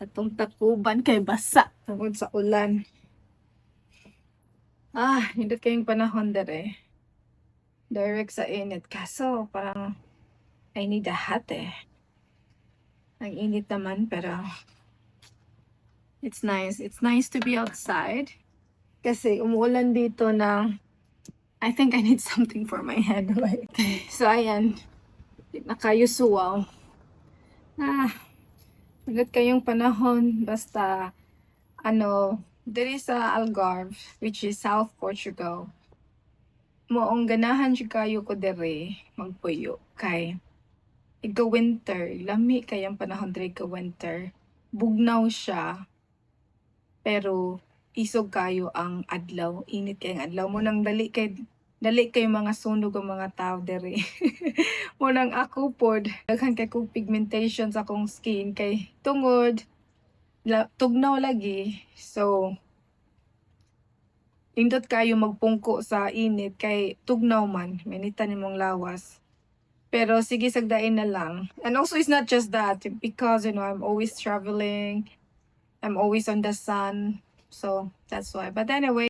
Atong takuban kay basa tungod sa ulan. Hindot kayong panahon dere. Direct sa init. Kaso parang I need a hat eh. Ang init naman pero it's nice. It's nice to be outside. Kasi umuulan dito na I think I need something for my head. Right? So ayan. Nakayusuwaw. Hindot kayong panahon. Basta diri sa Algarve, which is South Portugal. Moong ganahan siya kayo ko dere magpuyo kay ika-winter, lami kay ang panahon diri ika-winter. Bugnaw siya pero isog kayo ang adlaw, init kay ang adlaw mo nang dali kay mga sunog ang mga tao dere. Mo nang ako pod daghan kay kog pigmentation sa akong skin kay tungod tugnaw lagi. So indot kayo magpungko sa init kay tugnaw man, mainitan nimong lawas. Pero sige sagdain na lang. And also it's not just that because I'm always traveling. I'm always on the sun. So that's why. But anyway,